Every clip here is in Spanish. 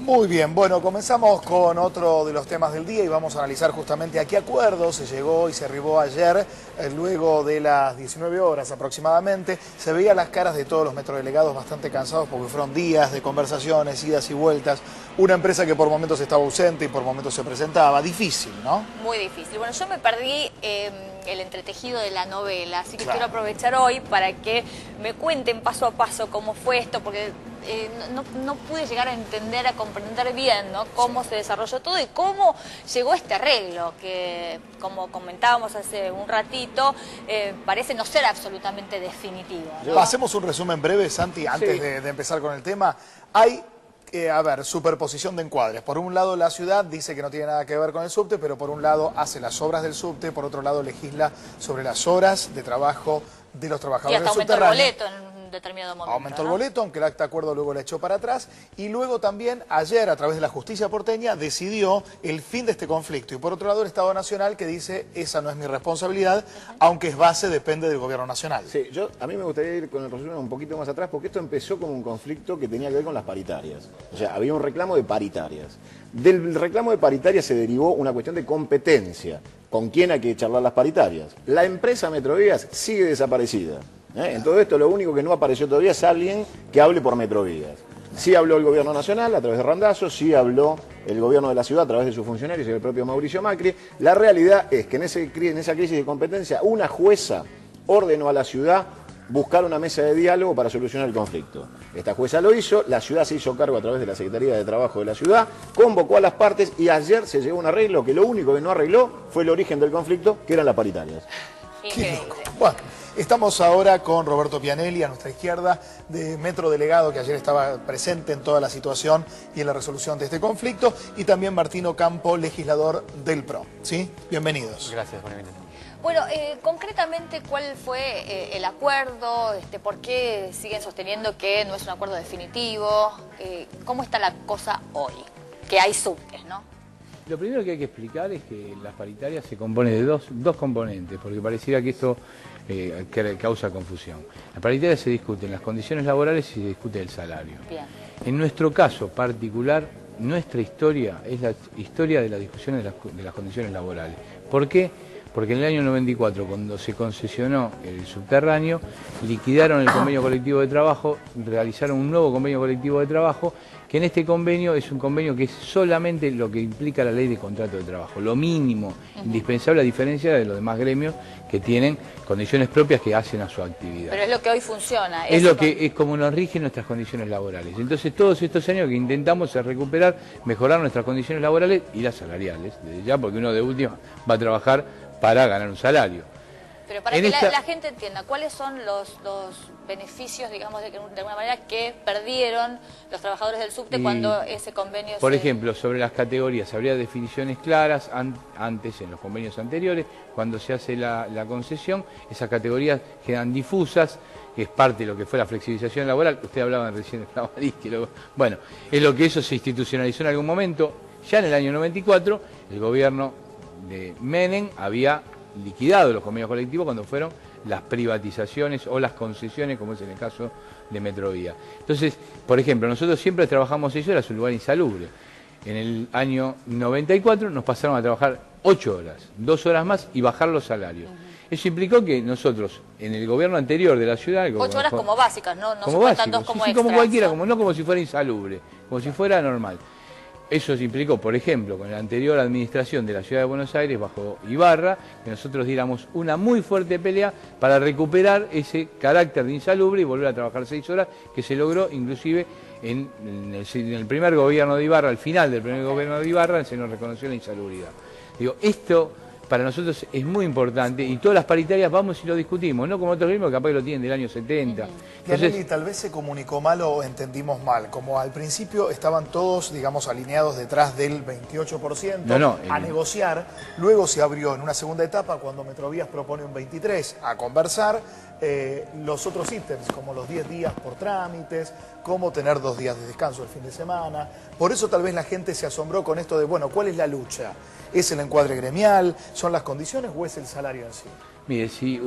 Muy bien, bueno, comenzamos con otro de los temas del día y vamos a analizar justamente a qué acuerdo se llegó y se arribó ayer, luego de las 19 horas aproximadamente. Se veían las caras de todos los metrodelegados bastante cansados porque fueron días de conversaciones, idas y vueltas. Una empresa que por momentos estaba ausente y por momentos se presentaba. Difícil, ¿no? Muy difícil. Bueno, yo me perdí el entretejido de la novela, así que Claro. quiero aprovechar hoy para que me cuenten paso a paso cómo fue esto, porque no pude llegar a entender, a comprender bien, ¿no?, cómo se desarrolló todo y cómo llegó este arreglo, que como comentábamos hace un ratito, parece no ser absolutamente definitivo, ¿no? Hacemos un resumen breve, Santi, antes de empezar con el tema. Hay, a ver, superposición de encuadres. Por un lado, la ciudad dice que no tiene nada que ver con el subte, pero por un lado hace las obras del subte, por otro lado legisla sobre las horas de trabajo de los Y trabajadores hasta aumentó el subterráneos. boleto en un determinado momento, Aumentó el ¿no? boleto, aunque el acta de acuerdo luego la echó para atrás. Y luego también, ayer, a través de la justicia porteña, decidió el fin de este conflicto. Y por otro lado, el Estado Nacional, que dice, esa no es mi responsabilidad, aunque es base, depende del gobierno nacional. Sí, a mí me gustaría ir con el resumen un poquito más atrás, porque esto empezó como un conflicto que tenía que ver con las paritarias. O sea, había un reclamo de paritarias. Del reclamo de paritarias se derivó una cuestión de competencia. ¿Con quién hay que charlar las paritarias? La empresa Metrovías sigue desaparecida. En todo esto lo único que no apareció todavía es alguien que hable por Metrovías. Sí habló el gobierno nacional a través de Randazzo, sí habló el gobierno de la ciudad a través de sus funcionarios y el propio Mauricio Macri. La realidad es que en esa crisis de competencia una jueza ordenó a la ciudad buscar una mesa de diálogo para solucionar el conflicto. Esta jueza lo hizo, la ciudad se hizo cargo a través de la Secretaría de Trabajo de la ciudad, convocó a las partes y ayer se llegó a un arreglo que lo único que no arregló fue el origen del conflicto, que eran las paritarias. Increíble. Bueno, estamos ahora con Roberto Pianelli, a nuestra izquierda, de Metrodelegado, que ayer estaba presente en toda la situación y en la resolución de este conflicto, y también Martín Ocampo, legislador del PRO. ¿Sí? Bienvenidos. Gracias por invitarme. Bueno, concretamente, ¿cuál fue el acuerdo? ¿Por qué siguen sosteniendo que no es un acuerdo definitivo? ¿Cómo está la cosa hoy? Que hay subtes, ¿no? Lo primero que hay que explicar es que las paritarias se compone de dos componentes, porque pareciera que esto causa confusión. Las paritarias se discuten las condiciones laborales y se discute el salario. Bien. En nuestro caso particular, nuestra historia es la historia de la discusión de las condiciones laborales. ¿Por qué? Porque en el año 94, cuando se concesionó el subterráneo, liquidaron el convenio colectivo de trabajo, realizaron un nuevo convenio colectivo de trabajo, que en este convenio es un convenio que es solamente lo que implica la ley de contrato de trabajo, lo mínimo, indispensable, a diferencia de los demás gremios que tienen condiciones propias que hacen a su actividad. Pero es lo que hoy funciona. Es como nos rigen nuestras condiciones laborales. Entonces todos estos años que intentamos es recuperar, mejorar nuestras condiciones laborales y las salariales, desde ya, porque uno de última va a trabajar para ganar un salario. Pero para que la gente entienda, ¿cuáles son los beneficios, digamos, de alguna manera, que perdieron los trabajadores del subte cuando ese convenio Por ejemplo, sobre las categorías, habría definiciones claras antes, en los convenios anteriores, cuando se hace la concesión, esas categorías quedan difusas, que es parte de lo que fue la flexibilización laboral. Usted hablaba recién de Clavadischi, bueno, es lo que eso se institucionalizó en algún momento. Ya en el año 94, el gobierno de Menem había liquidado los convenios colectivos cuando fueron las privatizaciones o las concesiones, como es en el caso de Metrovía. Entonces, por ejemplo, nosotros siempre trabajamos 6 horas, un lugar insalubre. En el año 94 nos pasaron a trabajar 8 horas, 2 horas más y bajar los salarios. Eso implicó que nosotros, en el gobierno anterior de la ciudad... 8 horas como básicas, no como se cuentan 2 como sí, extras. como cualquiera, no como si fuera insalubre, como si fuera normal. Eso se implicó, por ejemplo, con la anterior administración de la Ciudad de Buenos Aires, bajo Ibarra, que nosotros diéramos una muy fuerte pelea para recuperar ese carácter de insalubre y volver a trabajar 6 horas, que se logró inclusive en el primer gobierno de Ibarra, al final del primer gobierno de Ibarra, se nos reconoció la insalubridad. Digo, esto para nosotros es muy importante y todas las paritarias vamos y lo discutimos, no como otros ritmos que capaz que lo tienen del año 70. Pianelli, tal vez se comunicó mal o entendimos mal, como al principio estaban todos, digamos, alineados detrás del 28% a negociar, luego se abrió en una segunda etapa cuando Metrovías propone un 23% a conversar, los otros ítems, como los 10 días por trámites, cómo tener 2 días de descanso el fin de semana. Por eso tal vez la gente se asombró con esto de, bueno, ¿cuál es la lucha? ¿Es el encuadre gremial? ¿Son las condiciones o es el salario en sí? Mire, si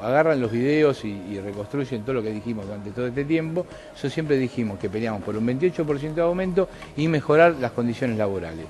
agarran los videos y reconstruyen todo lo que dijimos durante todo este tiempo, nosotros siempre dijimos que peleamos por un 28% de aumento y mejorar las condiciones laborales.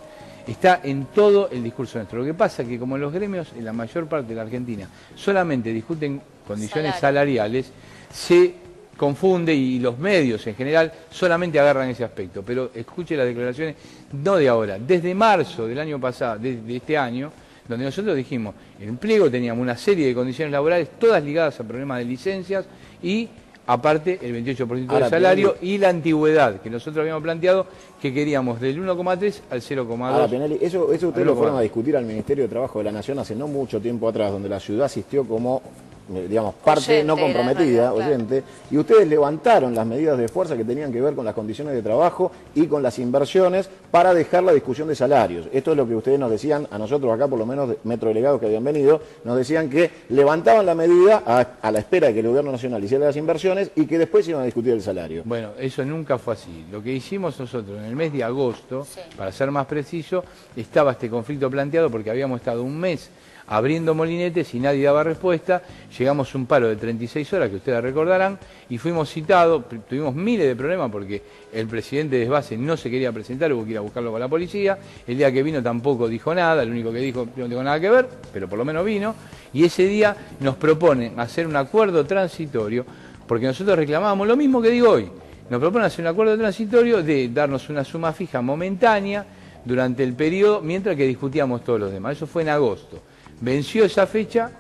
Está en todo el discurso nuestro. Lo que pasa es que como los gremios en la mayor parte de la Argentina solamente discuten condiciones salariales, se confunde y los medios en general solamente agarran ese aspecto. Pero escuche las declaraciones, no de ahora, desde marzo del año pasado, de este año, donde nosotros dijimos, en el pliego teníamos una serie de condiciones laborales, todas ligadas a problemas de licencias y aparte el 28% del salario y la antigüedad, que nosotros habíamos planteado que queríamos del 1,3 al 0,2. Ahora, Pinelli, eso ustedes lo fueron a discutir al Ministerio de Trabajo de la Nación hace no mucho tiempo atrás, donde la ciudad asistió como, digamos, parte oyente, no comprometida, oyente, y ustedes levantaron las medidas de fuerza que tenían que ver con las condiciones de trabajo y con las inversiones para dejar la discusión de salarios. Esto es lo que ustedes nos decían a nosotros acá, por lo menos metrodelegados que habían venido, nos decían que levantaban la medida a la espera de que el gobierno nacional hiciera las inversiones y que después iban a discutir el salario. Bueno, eso nunca fue así. Lo que hicimos nosotros en el mes de agosto, para ser más preciso, estaba este conflicto planteado porque habíamos estado un mes abriendo molinetes y nadie daba respuesta. Llegamos a un paro de 36 horas, que ustedes recordarán, y fuimos citados, tuvimos miles de problemas porque el presidente de Desbase no se quería presentar, hubo que ir a buscarlo con la policía. El día que vino tampoco dijo nada, el único que dijo, no tengo nada que ver, pero por lo menos vino. Y ese día nos proponen hacer un acuerdo transitorio, porque nosotros reclamábamos lo mismo que digo hoy. Nos proponen hacer un acuerdo transitorio de darnos una suma fija momentánea durante el periodo, mientras que discutíamos todos los demás. Eso fue en agosto. Venció esa fecha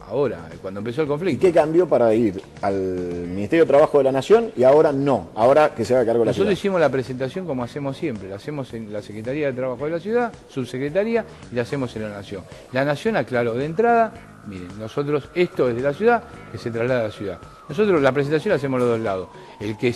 ahora, cuando empezó el conflicto. ¿Y qué cambió para ir al Ministerio de Trabajo de la Nación y ahora no? Ahora que se haga cargo de la ciudad. Nosotros hicimos la presentación como hacemos siempre. La hacemos en la Secretaría de Trabajo de la Ciudad, Subsecretaría, y la hacemos en la Nación. La Nación aclaró de entrada, miren, nosotros, esto es de la ciudad, que se traslada a la ciudad. Nosotros la presentación la hacemos los dos lados. El que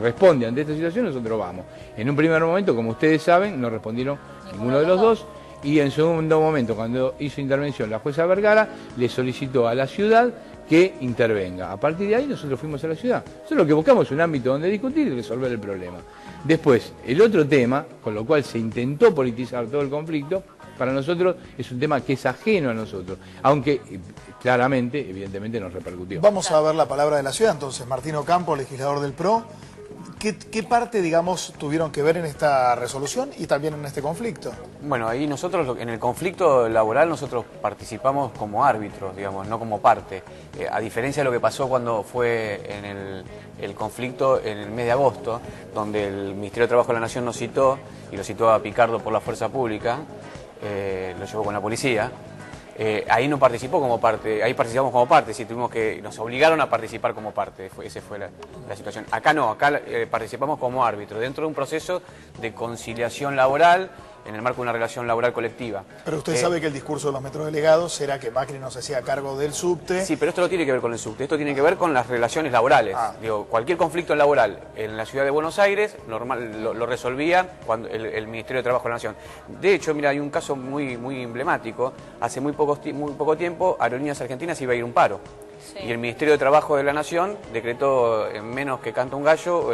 responde ante esta situación, nosotros vamos. En un primer momento, como ustedes saben, no respondieron ninguno de los dos. Y en segundo momento, cuando hizo intervención la jueza Vergara, le solicitó a la ciudad que intervenga. A partir de ahí nosotros fuimos a la ciudad. Nosotros lo que buscamos es un ámbito donde discutir y resolver el problema. Después, el otro tema, con lo cual se intentó politizar todo el conflicto, para nosotros es un tema que es ajeno a nosotros, aunque claramente, evidentemente, nos repercutió. Vamos a ver la palabra de la ciudad, entonces. Martín Ocampo, legislador del PRO. ¿Qué parte, digamos, tuvieron que ver en esta resolución y también en este conflicto? Bueno, ahí nosotros, en el conflicto laboral, nosotros participamos como árbitros, digamos, no como parte. A diferencia de lo que pasó cuando fue en el conflicto en el mes de agosto, donde el Ministerio de Trabajo de la Nación nos citó, y lo citó a Picardo por la fuerza pública, lo llevó con la policía. Ahí no participó como parte, ahí participamos como parte, sí, nos obligaron a participar como parte, esa fue la situación. Acá no, acá participamos como árbitro, dentro de un proceso de conciliación laboral, en el marco de una relación laboral colectiva. Pero usted sabe que el discurso de los metrodelegados era que Macri no se hacía cargo del subte. Sí, pero esto no tiene que ver con el subte, esto tiene que ver con las relaciones laborales. Digo, cualquier conflicto laboral en la ciudad de Buenos Aires lo resolvía cuando el Ministerio de Trabajo de la Nación. De hecho, mira, hay un caso muy emblemático. Hace muy poco tiempo, Aerolíneas Argentinas iba a ir a un paro. Sí. Y el Ministerio de Trabajo de la Nación decretó, en menos que canta un gallo,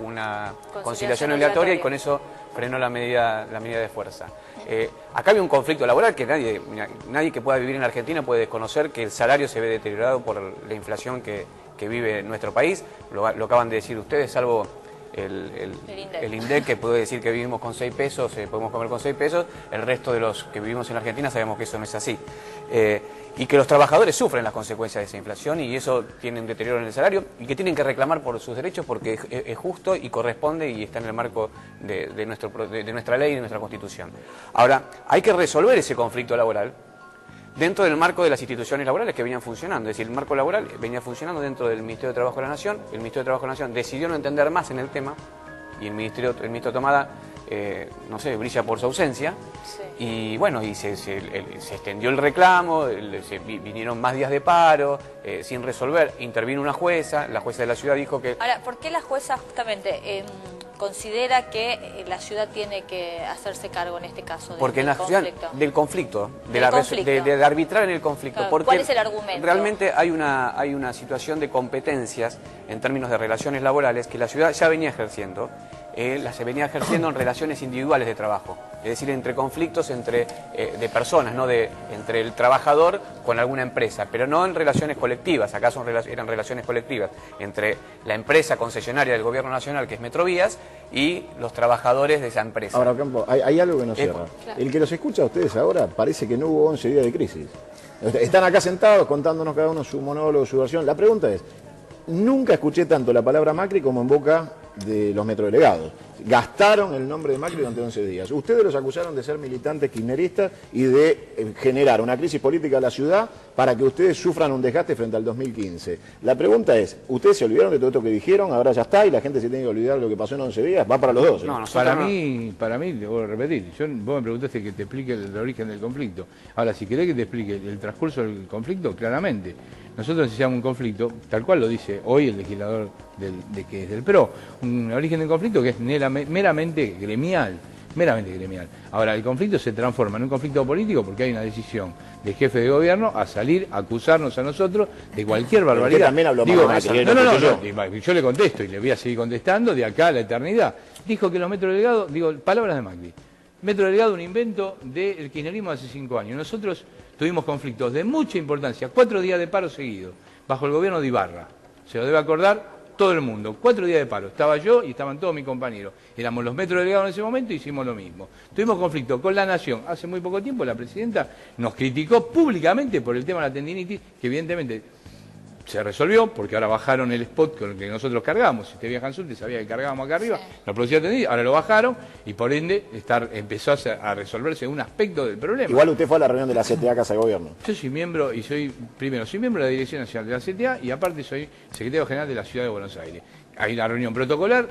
una conciliación obligatoria y con eso frenó la medida de fuerza. Acá había un conflicto laboral que nadie que pueda vivir en Argentina puede desconocer que el salario se ve deteriorado por la inflación que vive nuestro país. Lo acaban de decir ustedes, salvo el INDEC, que puede decir que vivimos con 6 pesos, podemos comer con 6 pesos, el resto de los que vivimos en Argentina sabemos que eso no es así. Y que los trabajadores sufren las consecuencias de esa inflación y eso tiene un deterioro en el salario y que tienen que reclamar por sus derechos porque es justo y corresponde y está en el marco de nuestra ley y de nuestra Constitución. Ahora, hay que resolver ese conflicto laboral dentro del marco de las instituciones laborales que venían funcionando. Es decir, el marco laboral venía funcionando dentro del Ministerio de Trabajo de la Nación. El Ministerio de Trabajo de la Nación decidió no entender más en el tema y el ministro Tomada, no sé, brilla por su ausencia. Sí. Y bueno, y se extendió el reclamo, vinieron más días de paro, sin resolver. Intervino una jueza, la jueza de la ciudad dijo que... Ahora, ¿por qué la jueza justamente considera que la ciudad tiene que hacerse cargo en este caso porque en la ciudad del conflicto, de arbitrar en el conflicto. Claro, porque ¿cuál es el argumento? Realmente hay una situación de competencias en términos de relaciones laborales que la ciudad ya venía ejerciendo. Se venía ejerciendo en relaciones individuales de trabajo, es decir, entre conflictos de personas, ¿no? Entre el trabajador con alguna empresa, pero no en relaciones colectivas. Acá eran relaciones colectivas entre la empresa concesionaria del Gobierno Nacional, que es Metrovías, y los trabajadores de esa empresa. Ahora, Campo, hay algo que nos cierra. Claro. El que los escucha a ustedes ahora parece que no hubo 11 días de crisis. Están acá sentados contándonos cada uno su monólogo, su versión. La pregunta es, nunca escuché tanto la palabra Macri como en boca de los metrodelegados. Gastaron el nombre de Macri durante 11 días. Ustedes los acusaron de ser militantes kirchneristas y de generar una crisis política en la ciudad para que ustedes sufran un desgaste frente al 2015. La pregunta es, ¿ustedes se olvidaron de todo esto que dijeron? Ahora ya está y la gente se tiene que olvidar de lo que pasó en 11 días. Va para los dos. No, para mí, te voy a repetir, vos me preguntaste que te explique el origen del conflicto. Ahora, si querés que te explique el transcurso del conflicto, claramente. Nosotros necesitamos un conflicto, tal cual lo dice hoy el legislador que es del PRO, un origen del conflicto que es meramente gremial. Ahora, el conflicto se transforma en un conflicto político porque hay una decisión del jefe de gobierno a salir a acusarnos a nosotros de cualquier barbaridad. Usted también habló mal de Macri, no, yo le contesto y le voy a seguir contestando de acá a la eternidad. Dijo que los metrodelegados, palabras de Macri, metrodelegado un invento del kirchnerismo de hace 5 años. Nosotros tuvimos conflictos de mucha importancia, 4 días de paro seguidos, bajo el gobierno de Ibarra. Se lo debe acordar todo el mundo. 4 días de paro. Estaba yo y estaban todos mis compañeros. Éramos los metrodelegados en ese momento y hicimos lo mismo. Tuvimos conflicto con la Nación. Hace muy poco tiempo la presidenta nos criticó públicamente por el tema de la tendinitis, que evidentemente se resolvió porque ahora bajaron el spot con el que nosotros cargábamos. Si usted viaja en sur, te sabía que cargábamos acá arriba, la producía tendinitis, ahora lo bajaron y por ende empezó a resolverse un aspecto del problema. Igual usted fue a la reunión de la CTA Casa de Gobierno. Yo soy miembro soy miembro de la Dirección Nacional de la CTA y aparte soy secretario general de la Ciudad de Buenos Aires. Hay la reunión protocolar,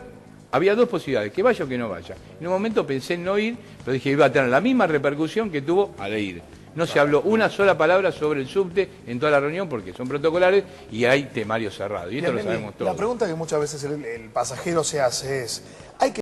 había 2 posibilidades, que vaya o que no vaya. En un momento pensé en no ir, pero dije que iba a tener la misma repercusión que tuvo al ir. No se habló una sola palabra sobre el subte en toda la reunión porque son protocolares y hay temario cerrado. Y esto lo sabemos todos. La pregunta que muchas veces el pasajero se hace es, ¿hay que